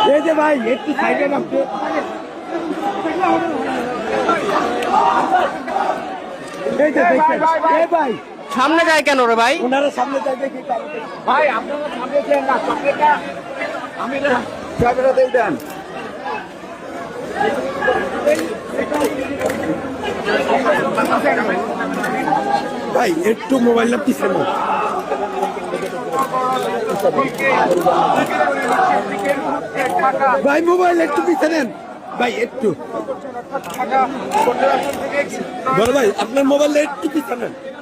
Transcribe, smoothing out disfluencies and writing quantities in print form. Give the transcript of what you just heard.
এই যে ভাই একটু সাইডে রাখতে এই যে দেখেন এই ভাই সামনে যায় কেন রে ভাই? ওনারা সামনে যায় দেখি ভাই আপনারা সামনে দেন না, চকলেটটা আমি ক্যামেরা দিয়ে দেন। ভাই একটু মোবাইলটা পিছনে ভাই মোবাইল একটু পিছনে নেন ভাই একটু বড় ভাই আপনার মোবাইলটা একটু পিছনে নেন।